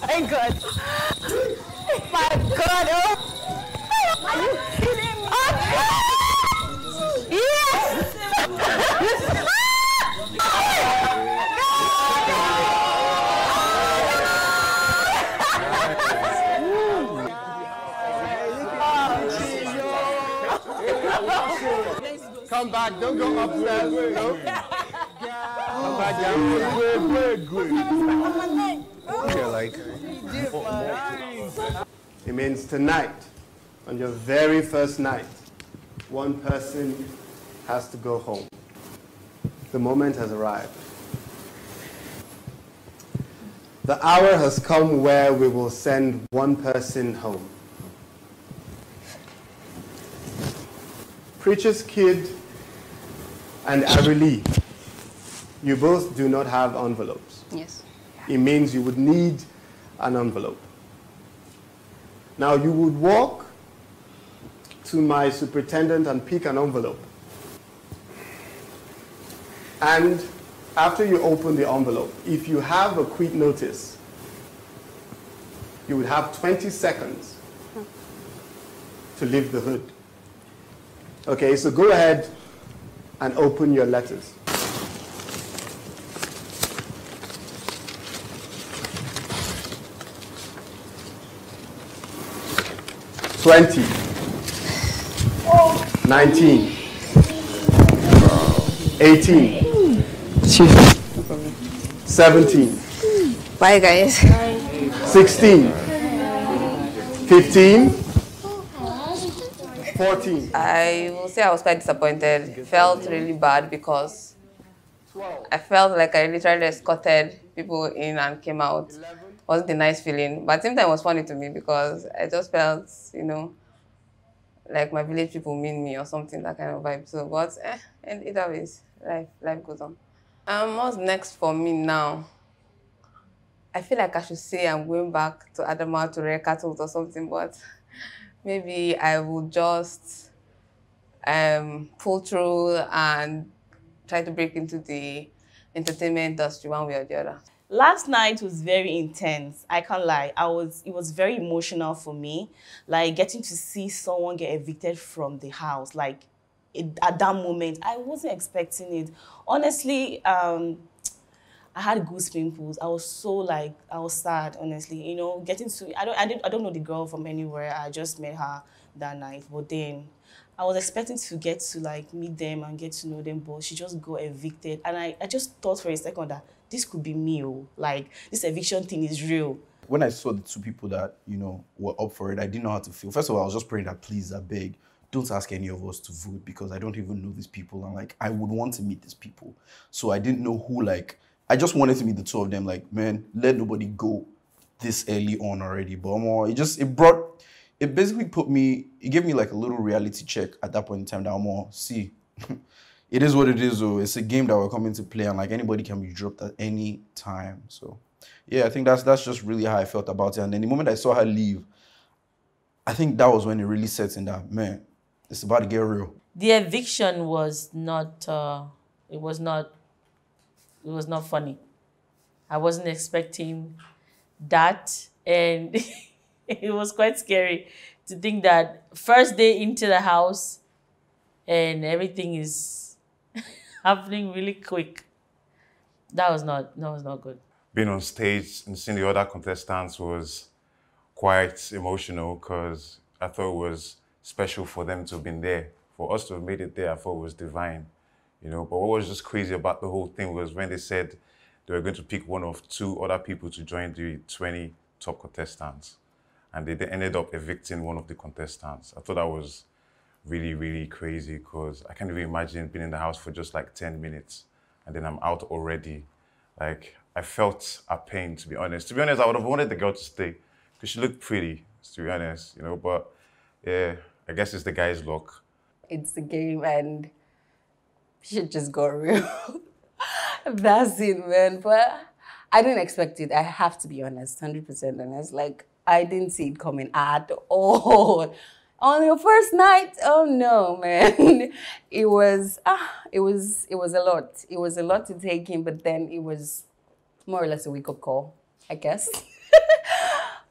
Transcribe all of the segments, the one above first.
My God. My God. Oh. Are you kidding me? Yes! Come back, don't go upstairs. No. Come back down. Good. You're like, it means tonight, on your very first night, one person has to go home. The moment has arrived. The hour has come where we will send one person home. Preacher's kid and Arely, you both do not have envelopes. Yes. It means you would need an envelope. Now you would walk to my superintendent and pick an envelope. And after you open the envelope, if you have a quick notice, you would have 20 seconds to leave the hood. Okay, so go ahead and open your letters. $20, 19, 18, 17. Bye, guys. 16, 15, 14. I will say I was quite disappointed. Felt really bad because I felt like I literally escorted people in and came out. Wasn't a nice feeling, but at the same time it was funny to me because I just felt, you know, like my village people mean me or something, that kind of vibe. So, but and either ways, life goes on. What's next for me now? I feel like I should say I'm going back to Adama to rear cattle or something, but maybe I will just pull through and try to break into the entertainment industry one way or the other. Last night was very intense. I can't lie. It was very emotional for me. Like getting to see someone get evicted from the house. Like at that moment, I wasn't expecting it. Honestly, I had goose pimples. I was so like, I was sad, honestly. You know, getting to, I don't know the girl from anywhere. I just met her that night. But then I was expecting to get to like meet them and get to know them, but she just got evicted. And I just thought for a second that this could be me. Like, this eviction thing is real. When I saw the two people that, you know, were up for it, I didn't know how to feel. First of all, I was just praying that please, I beg, don't ask any of us to vote because I don't even know these people. And like, I would want to meet these people. So I didn't know who, like, I just wanted to meet the two of them. Like, man, let nobody go this early on already. But it basically it gave me like a little reality check at that point in time that I'm all, see, it is what it is, though. It's a game that we're coming to play, and like anybody can be dropped at any time. So yeah, I think that's just really how I felt about it. And then the moment I saw her leave, I think that was when it really sets in that, man, it's about to get real. The eviction was not, it was not funny. I wasn't expecting that, and it was quite scary to think that first day into the house and everything is happening really quick. That was not good. Being on stage and seeing the other contestants was quite emotional because I thought it was special for them to have been there. For us to have made it there, I thought it was divine, you know. But what was just crazy about the whole thing was when they said they were going to pick one of two other people to join the 20 top contestants, and they ended up evicting one of the contestants. I thought that was really, really crazy because I can't even imagine being in the house for just like 10 minutes and then I'm out already. Like, I felt a pain, to be honest. To be honest, I would have wanted the girl to stay because she looked pretty, to be honest, you know, but yeah, I guess it's the guy's luck. It's the game and shit just got real. That's it, man. But I didn't expect it. I have to be honest, 100% honest. Like, I didn't see it coming at all. On your first night, oh no, man. It was a lot. It was a lot to take in, but then it was more or less a wake-up call, I guess.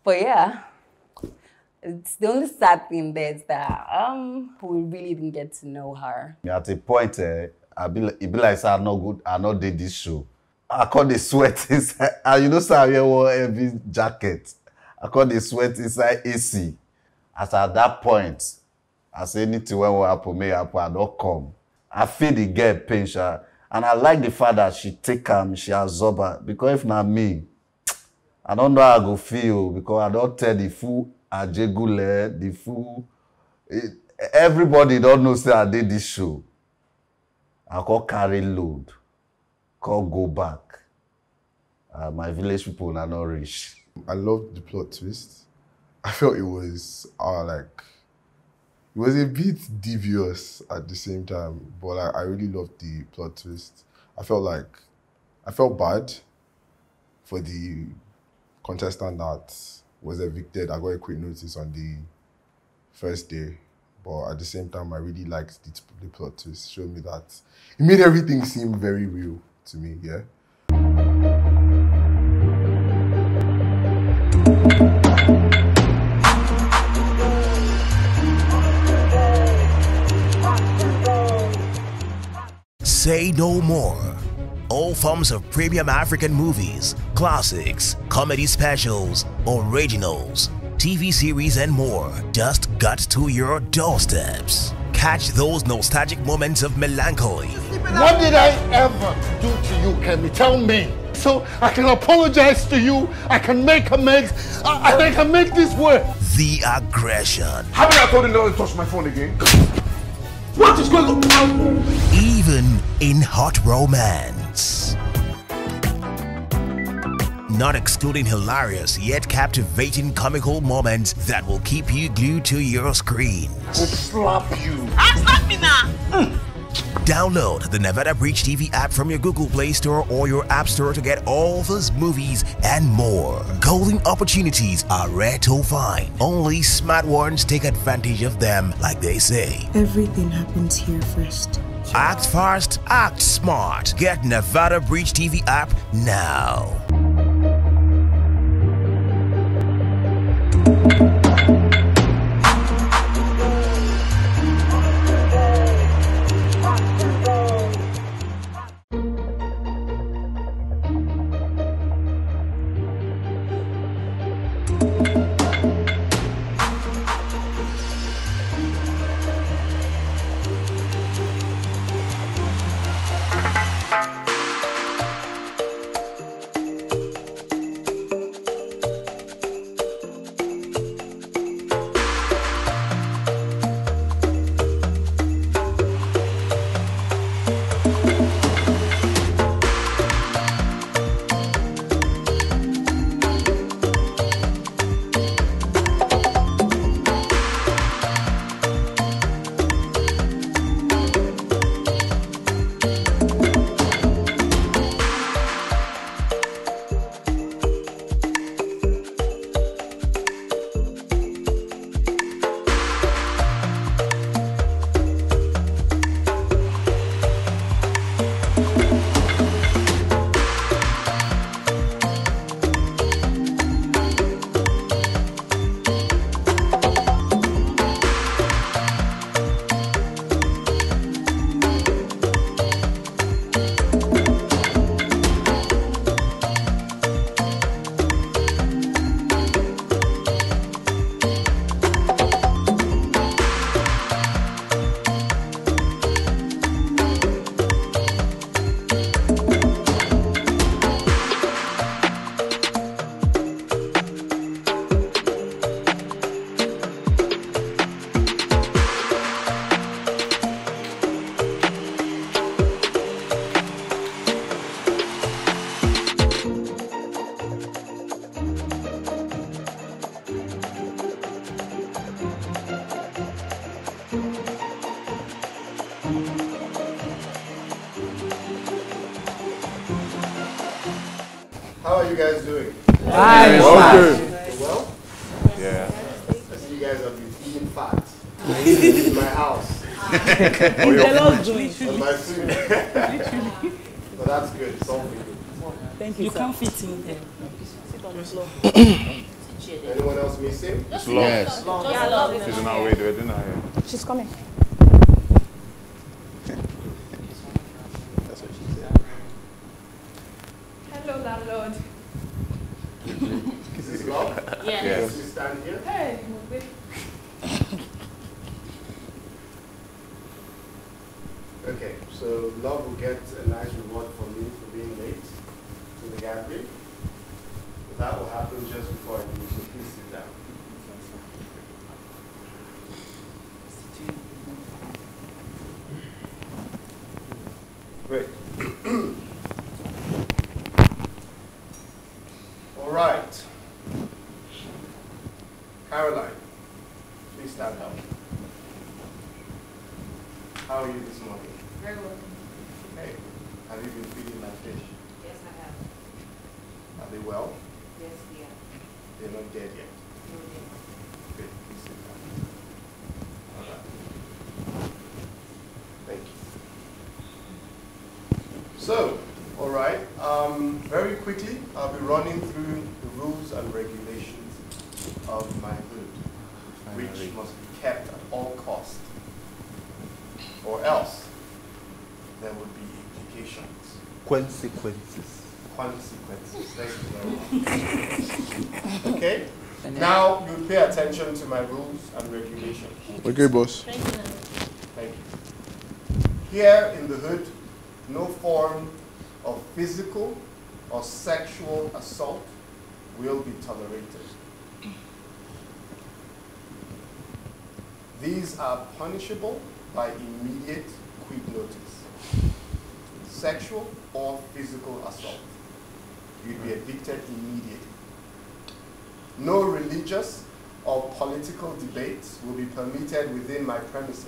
But yeah, it's the only sad thing there is that we really didn't get to know her. At a point, it be like say I no good, I no did this show. I call the sweat inside, and you know, sir, I wear heavy jacket. I call the sweat inside AC. As at that point, I say anything when will happen, may happen, I don't come. I feel the girl pain, and I like the fact that she take her, she absorb her. Because if not me, I don't know how I go feel, because I don't tell the fool Ajegule, the fool. Everybody don't know say I did this show. I call carry load, call go back. My village people are not rich. I loved the plot twist. I felt it was it was a bit devious at the same time, but I really loved the plot twist. I felt bad for the contestant that was evicted. I got a quick notice on the first day, but at the same time, I really liked the plot twist. Showed me that it made everything seem very real to me. Yeah. Say no more. All forms of premium African movies, classics, comedy specials, originals, TV series and more just got to your doorsteps. Catch those nostalgic moments of melancholy. What did I ever do to you, Kemi? Tell me. So I can apologize to you, I can make amends, I can make this work. The aggression. Haven't I told you not to touch my phone again? What is going on? Even in hot romance. Not excluding hilarious yet captivating comical moments that will keep you glued to your screen. I will slap you. Slap me now! Download the Nevada Bridge TV app from your Google Play Store or your App Store to get all those movies and more. Golden opportunities are rare to find. Only smart ones take advantage of them, like they say. Everything happens here first. Act fast, act smart. Get Nevada Bridge TV app now. How are you guys doing? Nice. Well? Yeah. I see you guys have been eating fat. In my house. On my food. But that's good. It's all good. Thank you. You can't fit in there. Sit on the floor. Anyone else missing? It's love. Yes. Yeah, love is She's on our way to it, didn't I? She's coming. That's what she said. Hello, landlord. Is this love? Yes. Yes. You stand here. Hey, Okay, so love will get a nice reward from me for being late to the gathering. But that will happen just before I do, so please sit down. Great. All right. Caroline, please stand up. How are you this morning? Very well. Hey, have you been feeding my fish? Yes, I have. Are they well? Yes, yeah. They're not dead yet. Good, please sit down. All right. Thank you. So, all right, very quickly, I'll be running through the rules and regulations of my hood, which must be kept at all costs, or else there would be implications. Consequences. Consequences. Thank you very much. Okay? Now you pay attention to my rules and regulations. Okay, boss. Thank you. Thank you. Here in the hood, no form of physical or sexual assault will be tolerated. These are punishable by immediate quit notice. Sexual or physical assault. You'd be evicted immediately. No religious or political debates will be permitted within my premises.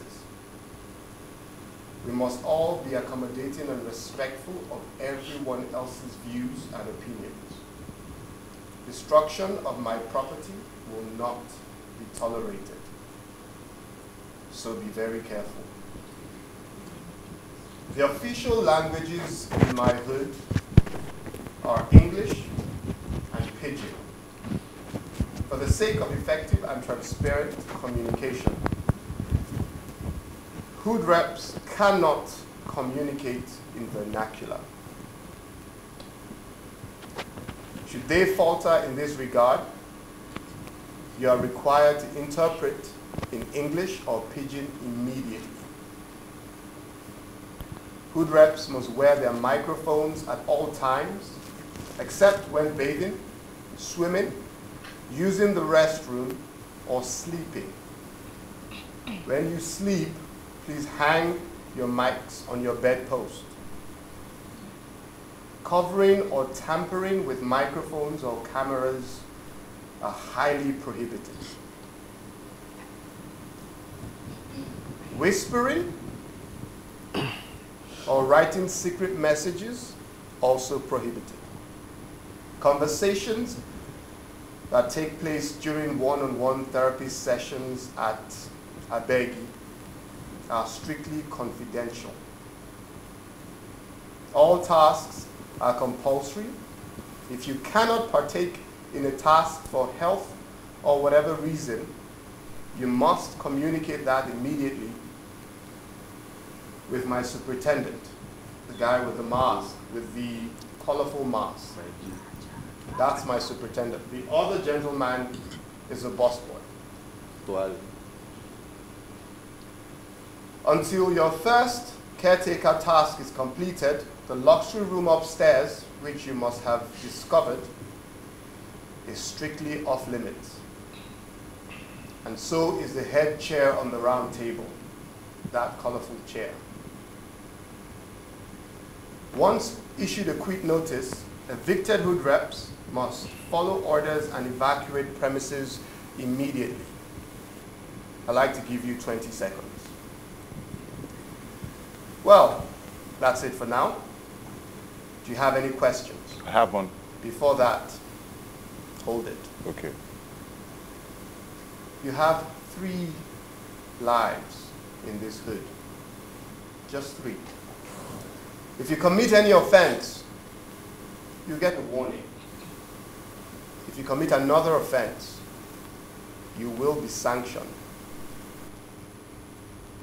We must all be accommodating and respectful of everyone else's views and opinions. Destruction of my property will not be tolerated. So be very careful. The official languages in my hood are English and Pidgin. For the sake of effective and transparent communication, hood reps cannot communicate in vernacular. Should they falter in this regard, you are required to interpret in English or Pidgin immediately. Hood reps must wear their microphones at all times, except when bathing, swimming, using the restroom, or sleeping. When you sleep, please hang your mics on your bedpost. Covering or tampering with microphones or cameras are highly prohibited. Whispering or writing secret messages also prohibited. Conversations that take place during one-on-one therapy sessions at Abegi are strictly confidential. All tasks are compulsory. If you cannot partake in a task for health or whatever reason, you must communicate that immediately with my superintendent, the guy with the mask, with the colorful mask. That's my superintendent. The other gentleman is a busboy. Until your first caretaker task is completed, the luxury room upstairs, which you must have discovered, is strictly off limits. And so is the head chair on the round table, that colorful chair. Once issued a quit notice, evicted hood reps must follow orders and evacuate premises immediately. I'd like to give you 20 seconds. Well, that's it for now. Do you have any questions? I have one. Before that, hold it. Okay. You have 3 lives in this hood. Just 3. If you commit any offense, you get a warning. If If you commit another offense, you will be sanctioned.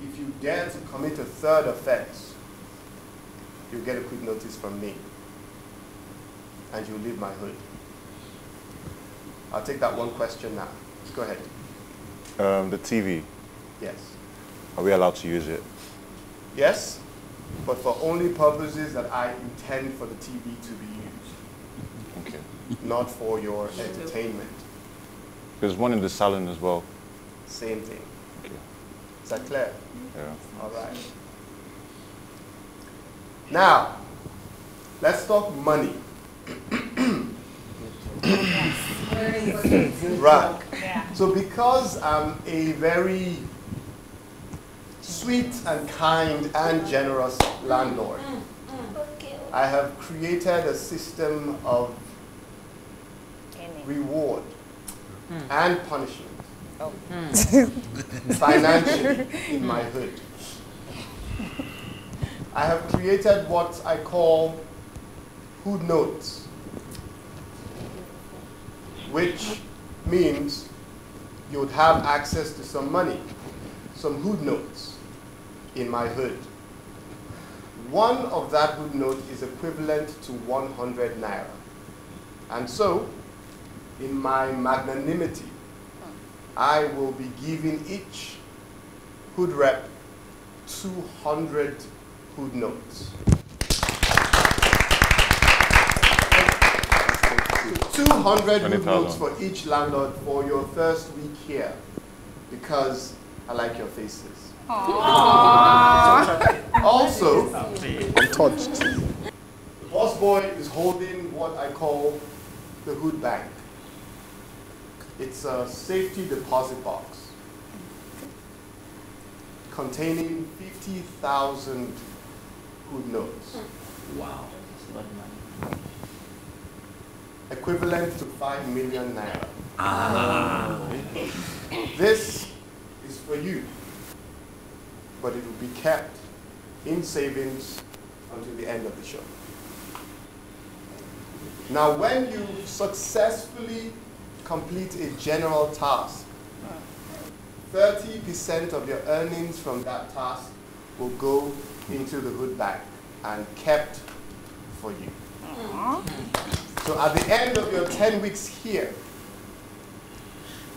If you dare to commit a third offense, you'll get a quick notice from me, and you'll leave my hood. I'll take that one question now. Go ahead. The TV, Yes. are we allowed to use it? Yes, but for only purposes that I intend for the TV to be used, Okay. not for your entertainment. There's one in the salon as well. Same thing. Okay. Is that clear? Yeah. All right. Now, let's talk money. Right. So because I'm a very sweet and kind and generous landlord, I have created a system of reward and punishment financially in my hood. I have created what I call hood notes, which means you would have access to some money, some hood notes in my hood. One of that hood note is equivalent to 100 naira. And so, in my magnanimity, I will be giving each hood rep 200 hood notes. 200 hood notes for each landlord for your first week here, because I like your faces. Also, I'm touched. the boss boy is holding what I call the hood bank. It's a safety deposit box containing 50,000 hood notes. Wow. Equivalent to 5 million naira. This is for you, but it will be kept in savings until the end of the show. Now, when you successfully complete a general task, 30% of your earnings from that task will go into the hood bank and kept for you. So at the end of your 10 weeks here,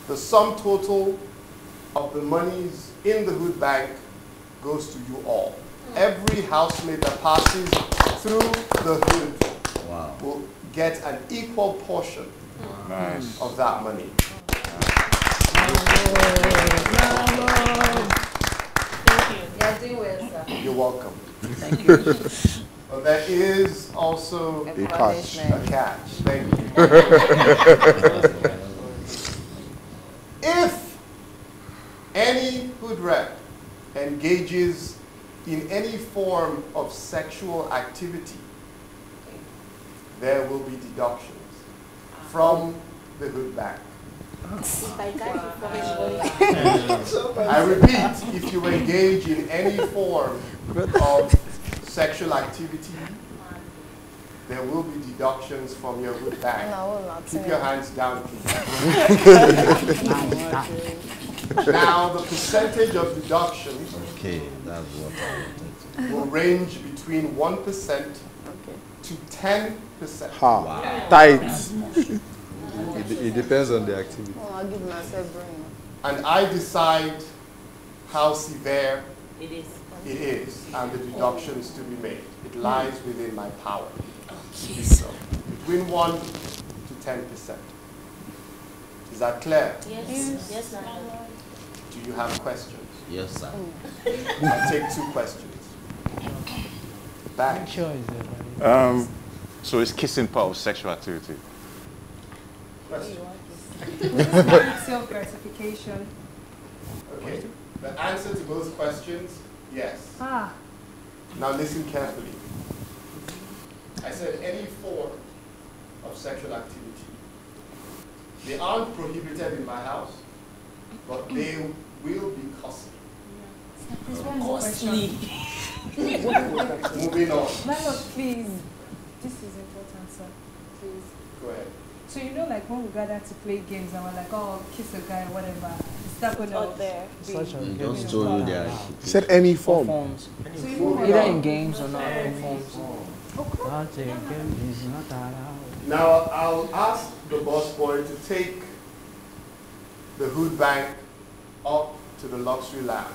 the sum total of the monies in the hood bank goes to you all. Every housemate that passes through the hood will get an equal portion of that money. You're doing well, sir. You're welcome. Thank you. But there is also A catch. A catch. Thank you. If any hood rep engages in any form of sexual activity, there will be deductions from the hood bank. I repeat, if you engage in any form of sexual activity, there will be deductions from your hood bank. Keep your hands down, please. Now, the percentage of deductions that's what I wanted. will range between 1% to 10%. Ha. Tight. It depends on the activity. I'll give myself brain. And I decide how severe It is. it is and the deductions to be made. It lies within my power. So, between 1 to 10%. Is that clear? Yes. Yes, sir. Do you have questions? Yes, sir. I'll take 2 questions. Back. So is kissing part of sexual activity? Question. Self-gratification. Okay. The answer to both questions, yes. Now listen carefully. I said any form of sexual activity. They aren't prohibited in my house, but they will be costly. Costly. Moving on. Landlord, please. This is important, sir. Please. Go ahead. So you know, like when we gather to play games and we're like, oh, kiss a guy, whatever. Is that gonna there? Just told you there. Said any form. So Either in games or not in forms. Now I'll ask the boss boy to take the hood bank up to the luxury lounge.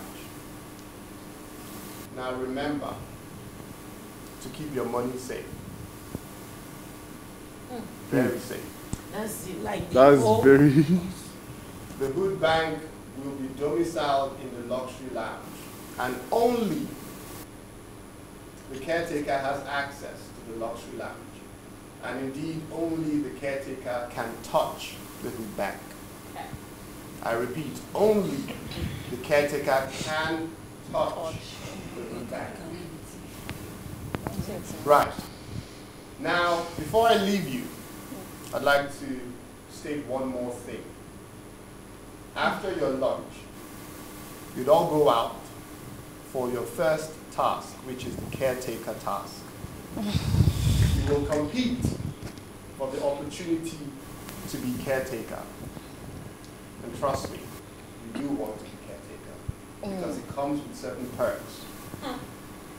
Now remember to keep your money safe. Very safe. That's it, like That's very. The hood bank will be domiciled in the luxury lounge, and only the caretaker has access to the luxury lounge. And indeed, only the caretaker can touch the hood bank. I repeat, only the caretaker can touch the hood bank. Right. Now, before I leave you, I'd like to state one more thing. After your lunch, you'd all go out for your first task, which is the caretaker task. You will compete for the opportunity to be caretaker. And trust me, you do want to be caretaker because it comes with certain perks.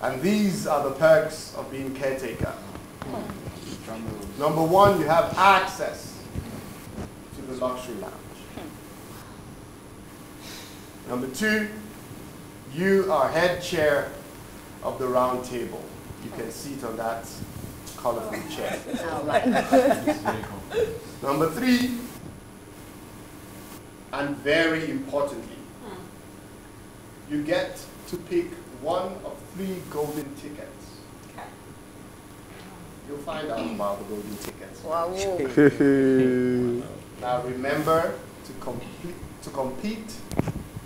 And these are the perks of being caretaker. Number one, you have access to the luxury lounge. Number two, you are head chair of the round table. You can sit on that colorful chair. Number three, and very importantly, you get to pick one of 3 golden tickets. You'll find out about the golden tickets. Wow. Now remember to compete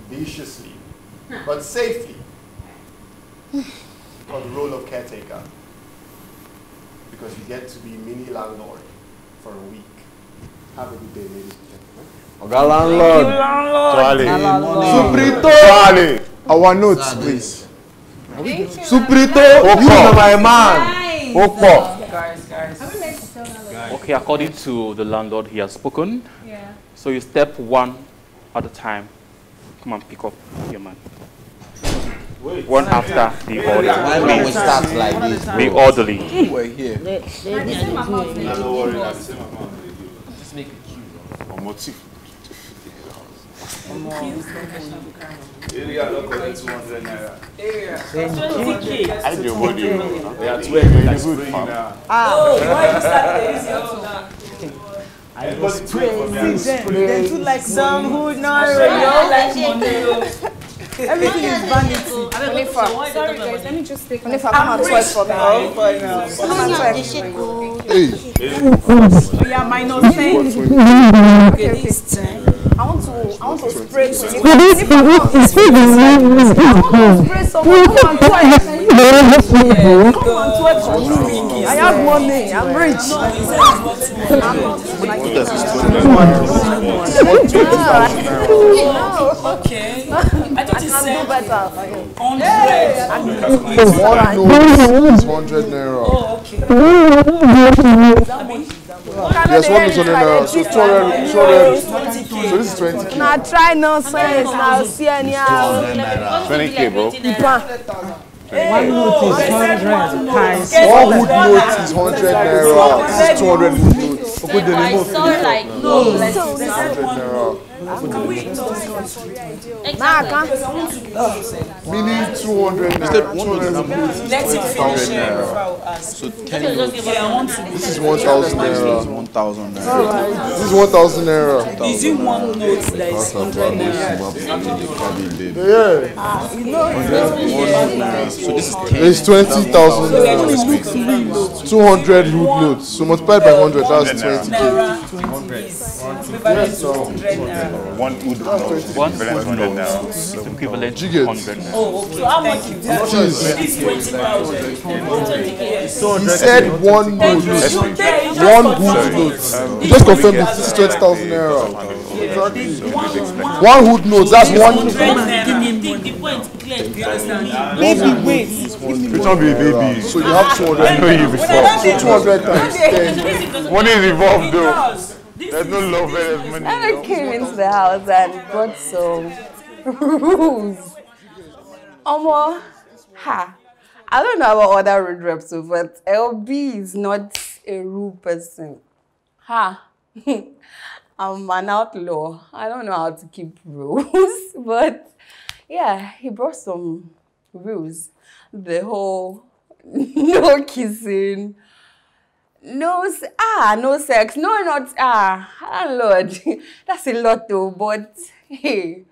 viciously, but safely, for the role of caretaker. Because you get to be mini landlord for a week. Have a good day, ladies and gentlemen. Oga landlord. Suprito. Our notes, please. Suprito, you are my man. Guys. Okay, according to the landlord, he has spoken. Yeah. So you step 1 at a time. Come and pick up your man. One after the order. Why don't we start like this? Be orderly. We're here. Just make a queue. Or motif. Area don't collect 200 naira. I do what you know. They are 12 That's good, fam. Why you start the I was crazy. They do like some who not Everything is vanity. Sorry guys, let me just take If I come and twice for me. We are minus 10. Okay, this time. I want to spray spray someone. Come and twice for me. I have money. I'm rich. Okay. I thought you said better. 100. One note is 100 naira. Oh, okay. Yes, one is 100 naira. So 200. So this is 20k. Now try nonsense. Now see any 20k, bro. One note is 100. Guys. One hood note is 100 naira. This is 200 hood notes. I saw like no. 100 naira. Meaning 200 naira. 200 hood notes is 20,000 naira. So 10 This is 1,000 naira. 1,000 naira. This is 1,000 naira. Is it one note that is 100 naira? Yeah. So this is 10. It's 20,000 naira. 200 hood notes. So multiplied by 100, that's 20k. Yes, so. One wood note. One Equivalent wood 100 note naira. is equivalent to You get. 100 naira. Oh, okay. So how much is this? This 20,000. He said one note. One hood note. You just confirmed this is 20,000 naira. One hood note, that's one. Baby, wait. Which one be baby? So you have 200. I know you before. So 200 times 10. Money is involved though. There's no love where there's money. I came into the house and brought some rules. I don't know about other road reps, but LB is not a rude person. I'm an outlaw. I don't know how to keep rules, but yeah, he brought some rules. The whole no kissing, no sex, no not Lord, that's a lot though. But hey,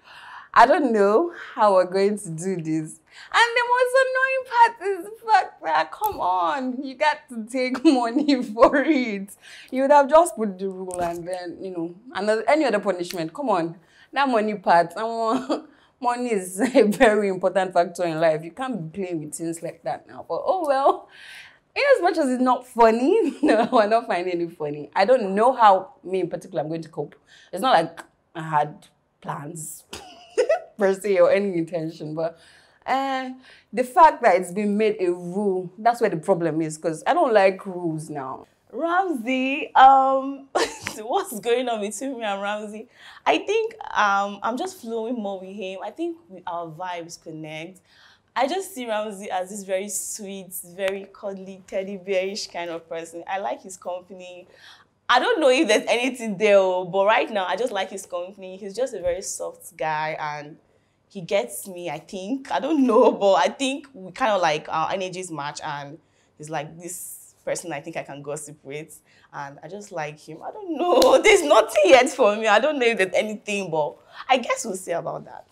I don't know how we're going to do this. And the most annoying part is the fact that, come on, you got to take money for it. You would have just put the rule and then, you know, any other punishment. Come on, that money part, money is a very important factor in life. You can't be playing with things like that now. But oh well, in as much as it's not funny, no, we're not finding it funny. I don't know how me in particular I'm going to cope. It's not like I had plans per se or any intention, but the fact that it's been made a rule, that's where the problem is, because I don't like rules now. Ramsey, what's going on between me and Ramsey? I think I'm just flowing more with him. I think our vibes connect. I just see Ramsey as this very sweet, very cuddly, teddy bearish kind of person. I like his company. I don't know if there's anything there, but right now I just like his company. He's just a very soft guy and he gets me, I think. I don't know, but I think we kind of like our energies match and he's like this person I think I can gossip with. And I just like him. I don't know. There's nothing yet for me. I don't know if there's anything, but I guess we'll see about that.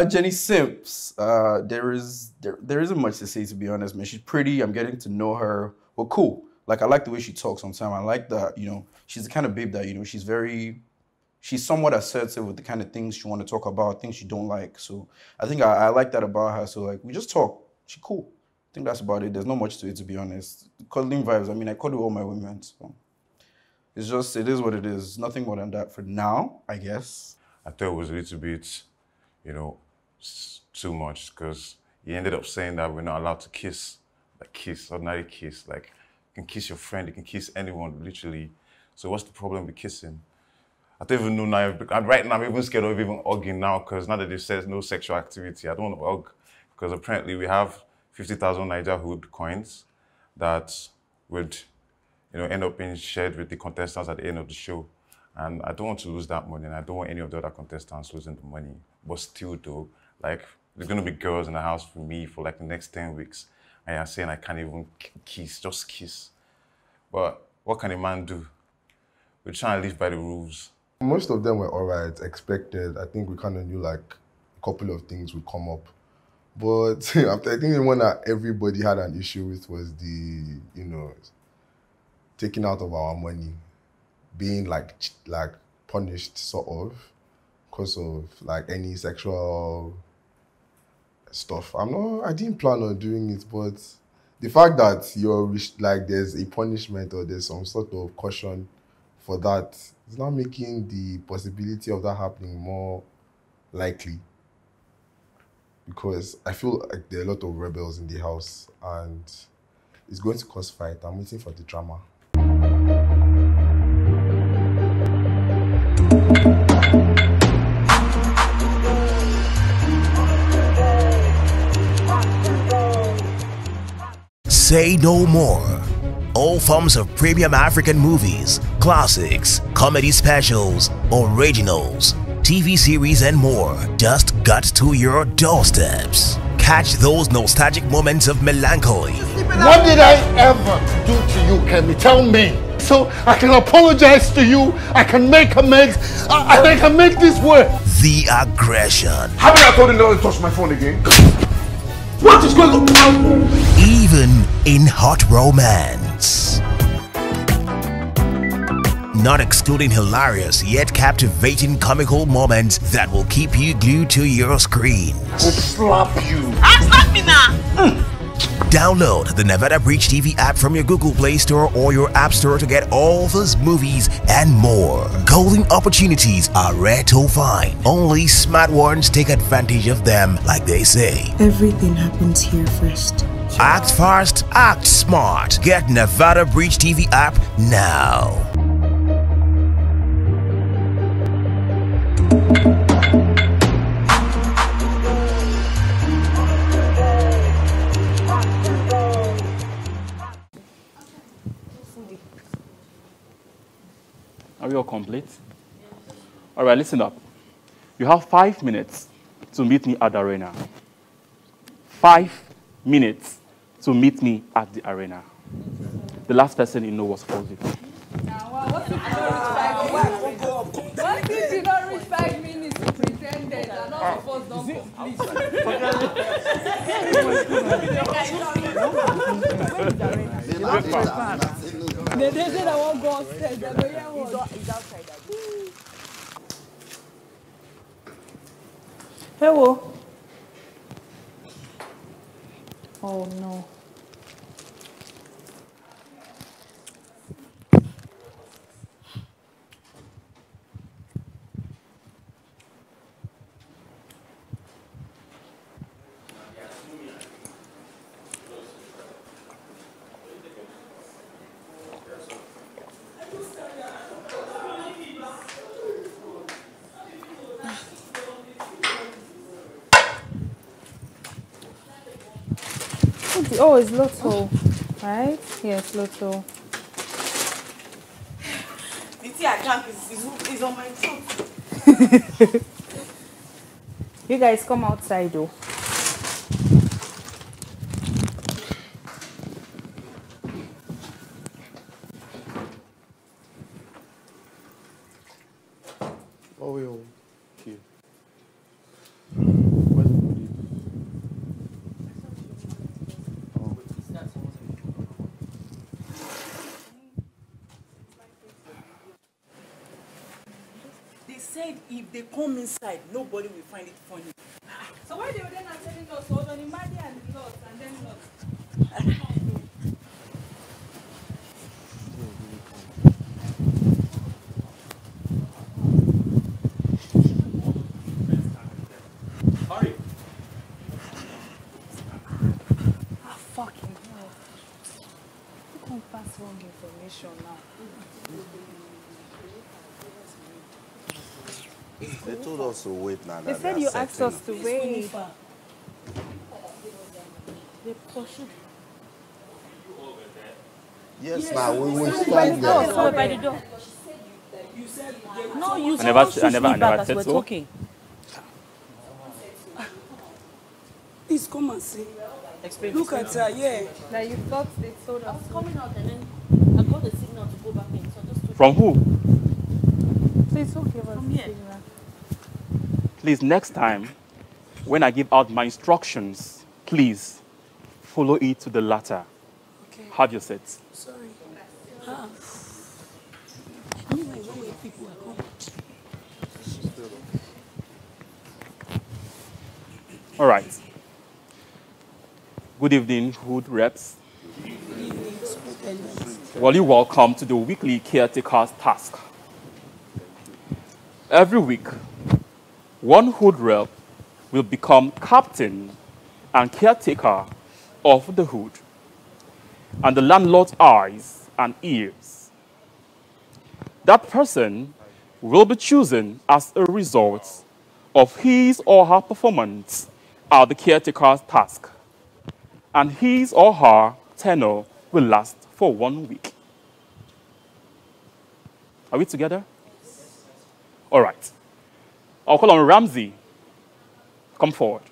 Jenny Simps, there isn't much to say, to be honest, man. She's pretty. I'm getting to know her. Well, cool. Like, I like the way she talks sometimes. I like that, you know, she's the kind of babe that, you know, she's somewhat assertive with the kind of things she want to talk about, things she don't like. So I think I like that about her. So like, we just talk. She's cool. I think that's about it. There's not much to it, to be honest. Cuddling vibes. I mean, I cuddle all my women. So it's just, it is what it is. Nothing more than that for now, I guess. I thought it was a little bit, you know, too much, because he ended up saying that we're not allowed to kiss. Like kiss, ordinary kiss. Like, you can kiss your friend, you can kiss anyone, literally. So what's the problem with kissing? I don't even know now. Right now, I'm even scared of even hugging now, because now that they've said no sexual activity, I don't want to hug. Because apparently we have 50,000 Naija hood coins that would, you know, end up being shared with the contestants at the end of the show. And I don't want to lose that money, and I don't want any of the other contestants losing the money. But still though, like, there's gonna be girls in the house for me for like the next 10 weeks. And you're saying I can't even kiss, just kiss. But what can a man do? We're trying to live by the rules. Most of them were all right, expected. I think we kind of knew like a couple of things would come up. But I think the one that everybody had an issue with was the, you know, taking out of our money, being like punished sort of, because of like any sexual stuff. I didn't plan on doing it, but the fact that you're like there's a punishment or there's some sort of caution for that, it's not making the possibility of that happening more likely. Because I feel like there are a lot of rebels in the house and it's going to cause fight. I'm waiting for the drama. Say no more. All forms of premium African movies, classics, comedy specials, originals, TV series and more just got to your doorsteps. Catch those nostalgic moments of melancholy. What did I ever do to you, Kemi? Tell me. So I can apologize to you, I can make amends, I can make this work. The aggression. Haven't I told you not to touch my phone again? What is going on? Even in hot romance. Not excluding hilarious yet captivating comical moments that will keep you glued to your screen. I will slap you. Slap me now! Download the Nevada Bridge TV app from your Google Play Store or your App Store to get all those movies and more. Golden opportunities are rare to find. Only smart ones take advantage of them, like they say. Everything happens here first. Act fast, act smart. Get Nevada Bridge TV app now. Are we all complete? All right, listen up. You have 5 minutes to meet me at the arena. 5 minutes to meet me at the arena. The last person you know was Fozzy. What if you don't reach 5 minutes to pretend that and all of us don't complete? They say that one go upstairs. He's outside. Hello. Oh no. Oh, it's Lotto, right? Yes, Lotto. The tea I drank is on my throat. You guys come outside though. Oh, wait, okay. They said if they come inside, nobody will find it funny. So why they were then not telling us hold on Imadi and Lot and then Lot? Hurry. Fucking hell. You can't pass wrong information now. They told us to wait now. They said you asked us to wait. They pursued. Yes, now we will By the stand door, there. so by the door. No, you I never said we're so. talking. Please come and see. Look at her, yeah. That you thought they told us. I was coming out and then I got the signal to go back in. So I just took From who? Please don't give us the signal. Please, next time, when I give out my instructions, please follow it to the letter. Okay. Have your seats. Sorry. Ah. I mean, like, when people are coming. All right. Good evening, Hood reps. Well, you welcome to the weekly caretaker's task. Every week, one Hood rep will become captain and caretaker of the Hood, and the landlord's eyes and ears. That person will be chosen as a result of his or her performance at the caretaker's task, and his or her tenure will last for 1 week. Are we together? All right. I'll call on Ramsey. Come forward.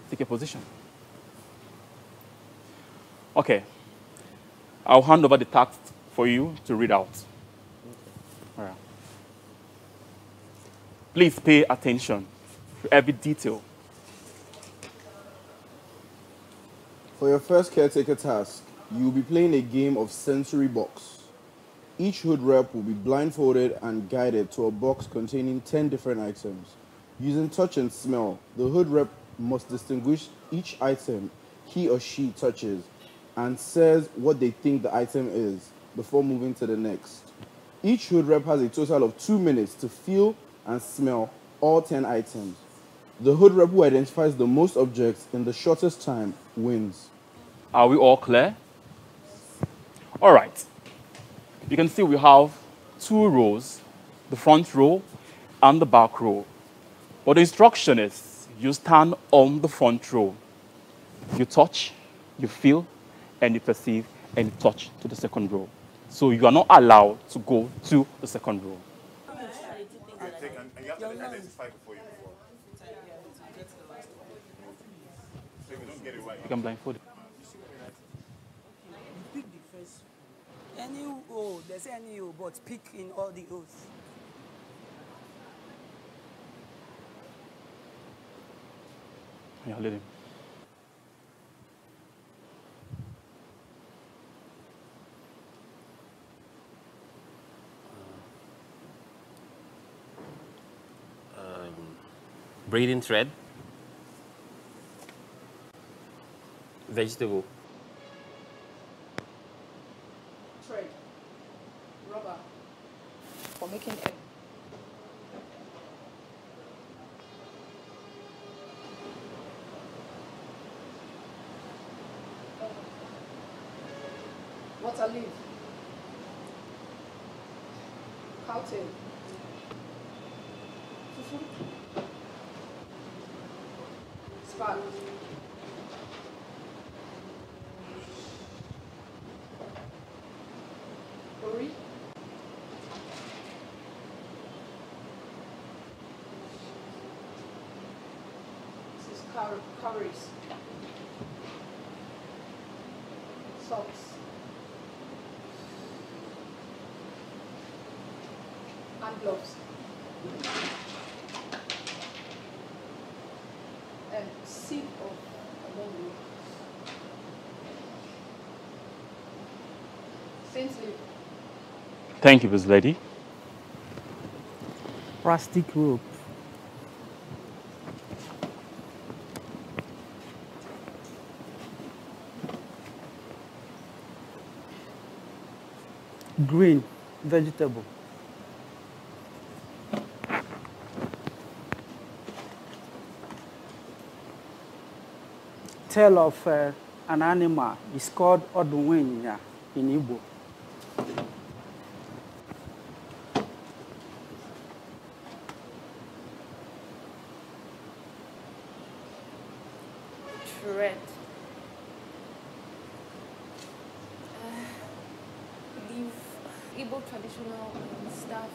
Take a position. Okay. I'll hand over the text for you to read out. All right. Please pay attention to every detail. For your first caretaker task, you will be playing a game of sensory box. Each Hood rep will be blindfolded and guided to a box containing 10 different items. Using touch and smell, the Hood rep must distinguish each item he or she touches and says what they think the item is before moving to the next. Each hood rep has a total of 2 minutes to feel and smell all 10 items. The hood rep who identifies the most objects in the shortest time wins. Are we all clear? All right. You can see we have 2 rows, the front row and the back row. But the instruction is you stand on the front row. You touch, you feel, and you perceive, and you touch to the second row. So you are not allowed to go to the second row. And you have to identify before you move on. So if you don't get it right, You can blindfold it. Pick the first. Any O, there's any O, but pick in all the O's. Yeah, let him. Braiding thread. Vegetable. Thread. Rubber. For making egg. Water leaf. Cowtail. Spark. Ori. This is cowries. Socks. And gloves. And seed of ammonia. Saint leaf. Thank you, Miss Lady. Plastic rope. Green vegetable. Tail of an animal is called Oduwenya in Igbo. Thread. Leave Igbo traditional stuff.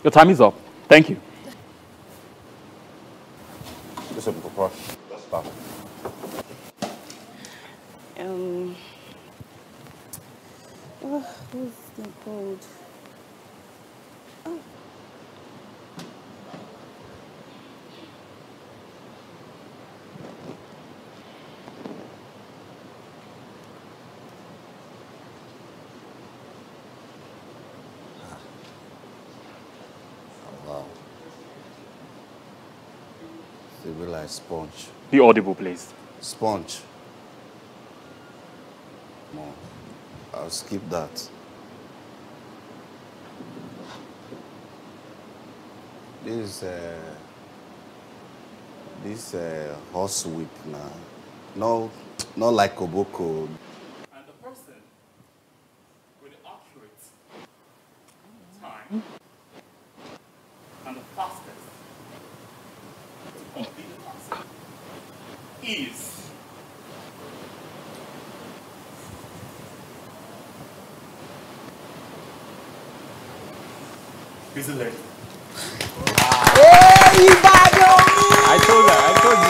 Your time is up. Thank you. Just open for push. Stop. What's this thing called? Oh. Wow. They be like sponge. Be audible, please. Sponge. No, I'll skip that. This horse whip now. No, not like Koboko. And the person with the accurate time and the fastest to complete the task is Busy lady. I told her, I told you.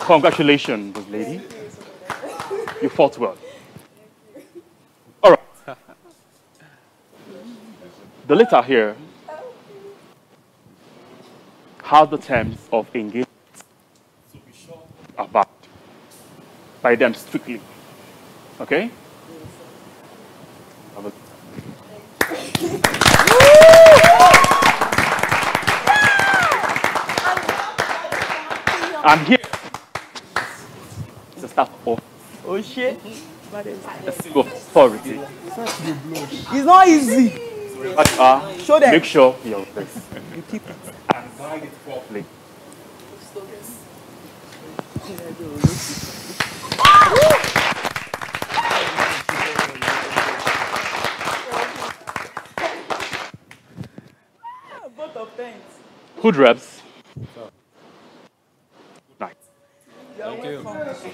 Congratulations, Miss Lady. You fought well. All right. The letter here has the terms of engagement about by them strictly. Okay? Have a And here is the staff of Oh shit. the seal of authority. It's not easy. Show them. Make sure you're best. You keep it. And guide it properly. Both of them. Hood reps. Night. Thank you. Well done.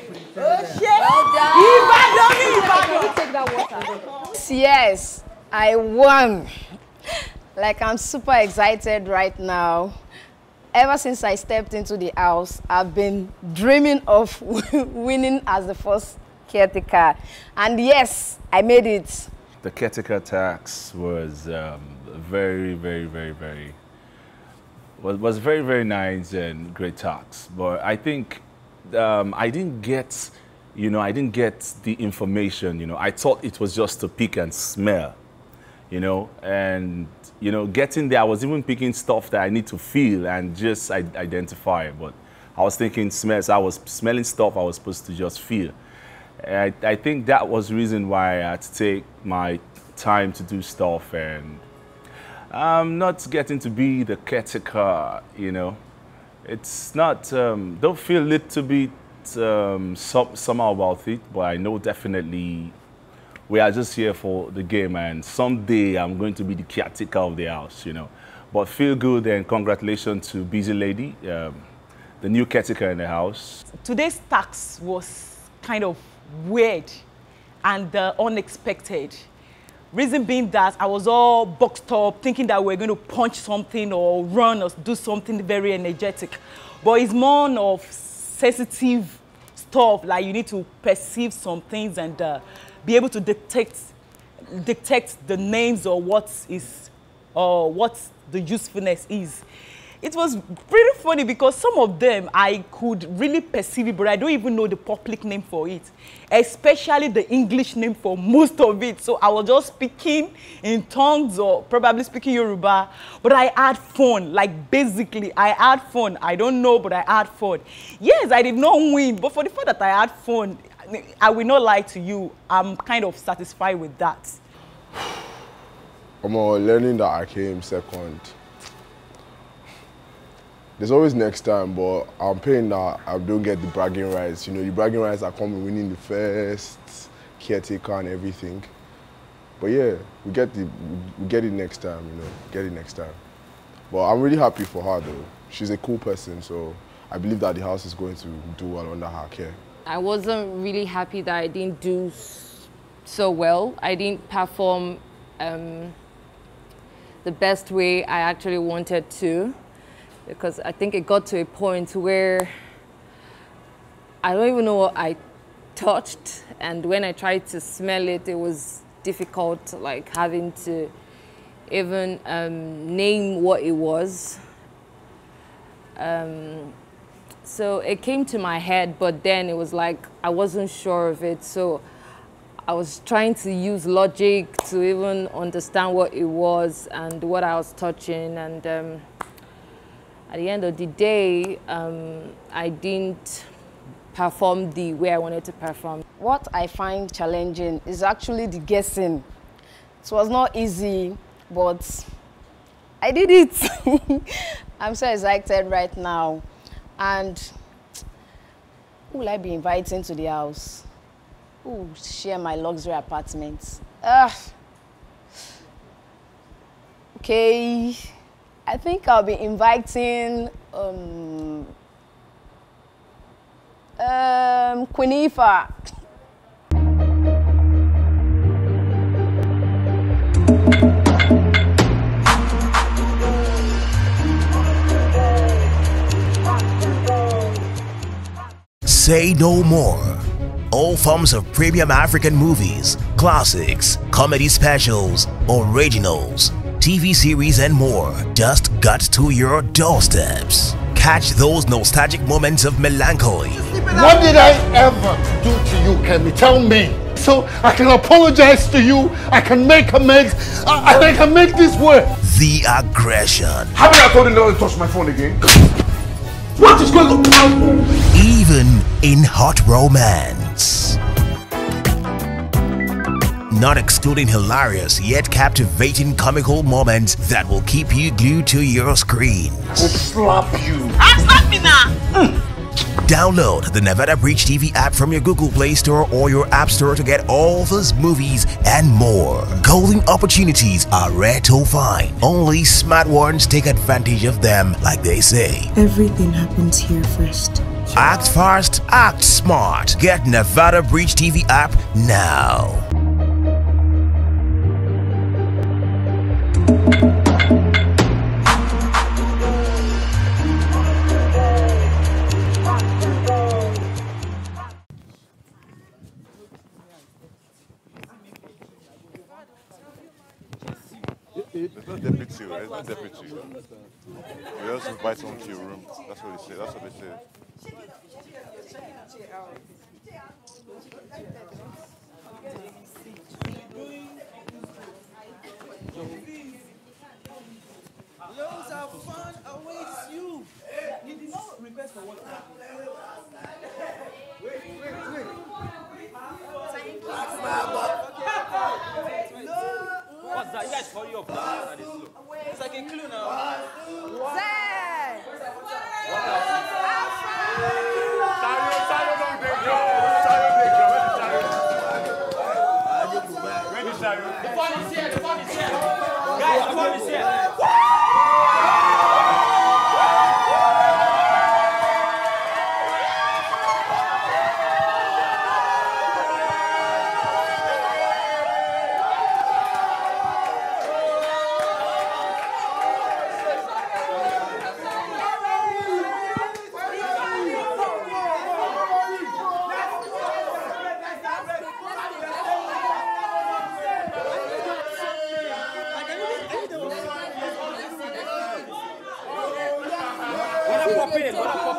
Take that water. Yes, I won. Like, I'm super excited right now. Ever since I stepped into the house, I've been dreaming of winning as the first caretaker. And yes, I made it. The caretaker tax was very nice and great tax. But I think I didn't get, I didn't get the information. I thought it was just to pick and smell, and getting there, I was even picking stuff that I need to feel and just identify. But I was thinking smells. I was smelling stuff I was supposed to just feel. I think that was the reason why I had to take my time to do stuff, and I'm not getting to be the caretaker, It's not, don't feel a little bit somehow about it, but I know definitely we are just here for the game, and someday I'm going to be the caretaker of the house, But feel good, and congratulations to Busy Lady, the new caretaker in the house. Today's tax was kind of weird and unexpected. Reason being that I was all boxed up, thinking that we're going to punch something or run or do something very energetic. But it's more of sensitive stuff, like you need to perceive some things and be able to detect the names or what the usefulness is. It was pretty funny because some of them I could really perceive it, but I don't even know the public name for it, especially the English name for most of it. So I was just speaking in tongues or probably speaking Yoruba, but I had fun. Like basically, I had fun. I don't know, but I had fun. Yes, I did not win, but for the fact that I had fun, I will not lie to you, I'm kind of satisfied with that. I'm learning that I came second. There's always next time, but I'm paying that I don't get the bragging rights. The bragging rights are coming winning the first caretaker and everything. But yeah, we get it next time, get it next time. But I'm really happy for her though. She's a cool person, so I believe that the house is going to do well under her care. I wasn't really happy that I didn't do so well. I didn't perform the best way I actually wanted to, because I think it got to a point where I don't even know what I touched, and when I tried to smell it, it was difficult, like having to even name what it was. So it came to my head, but then it was like I wasn't sure of it, so I was trying to use logic to even understand what it was and what I was touching, and at the end of the day, I didn't perform the way I wanted to perform. What I find challenging is actually the guessing. It was not easy, but I did it. I'm so excited right now. And who will I be inviting to the house? Who will share my luxury apartment? Okay, I think I'll be inviting Queen Ifa. Say no more. All forms of premium African movies, classics, comedy specials, originals, TV series and more just got to your doorsteps. Catch those nostalgic moments of melancholy. What did I ever do to you, Kemi? Tell me. So I can apologize to you, I can make amends, and I can make this work. The aggression. Haven't I told you not to touch my phone again? What is going on? Even in hot romance. Not excluding hilarious yet captivating comical moments that will keep you glued to your screen. I'll slap you. Slap me now! Download the Nevada Breach TV app from your Google Play Store or your App Store to get all those movies and more. Golden opportunities are rare to find. Only smart ones take advantage of them, like they say. Everything happens here first. Act fast, act smart. Get Nevada Breach TV app now. There's no deputy, right? There's no deputy. You just invite someone to your room. That's what they say. That's what they say. Loads of fun awaits you. You did not request for water. Wait. What's that? You guys hurry up. It's like a clue now. The fun is here. Guys, the fun is here.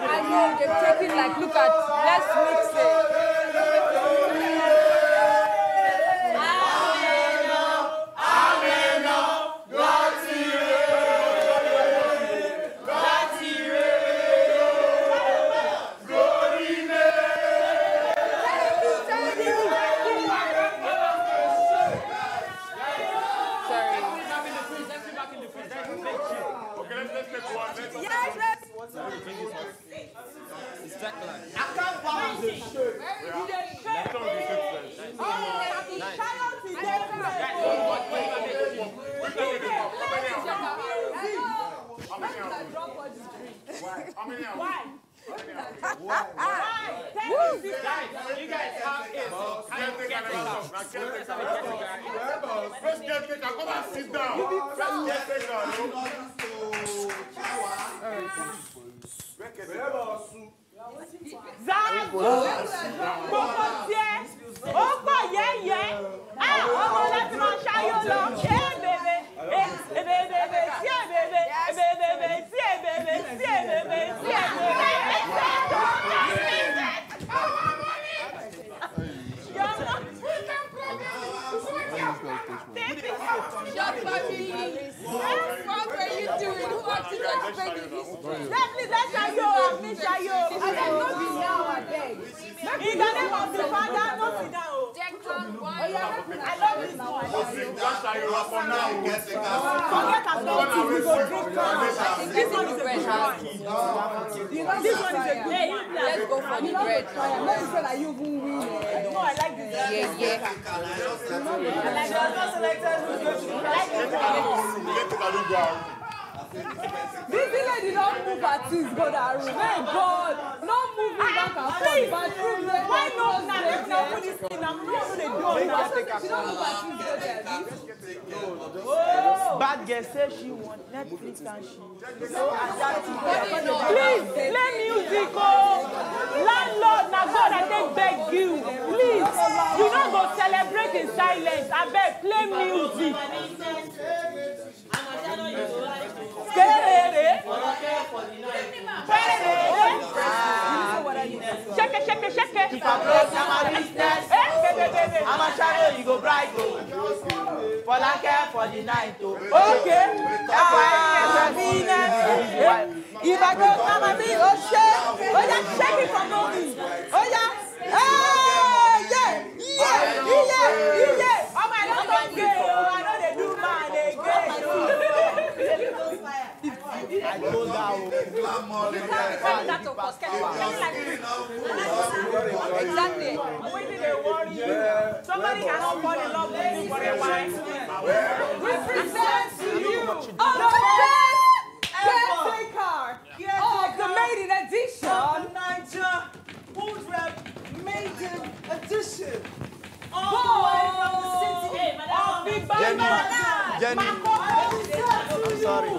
I know they're taking like, look at, let's mix it. This lady don't move her things, go that room. Hey God, no moving back and forth. Bathroom, why not? Let's not put this in. I'm not going to do it. She don't move her things, go there. Bad girl says she wants Netflix and she so attractive. Please, play music, oh. Landlord, now God, I take beg you. Please, you don't go celebrate in silence. I beg, play music. Shake it. If I broke down my business, I'm a shadow, you go bright, oh. For like care for the night, oh. Okay. If I go, Mama B, oh yeah, shake it for mommy. Oh yeah, yeah. Oh my, don't gay. Oh, I know they do man, they gay. I told that. Exactly. When did they worry you? Somebody cannot fall in love with you for a while. Represent to you. Oh, the caretaker of the maiden edition. Naija, Hood Rep maiden edition. All the way from the city of Jenny. I'm sorry.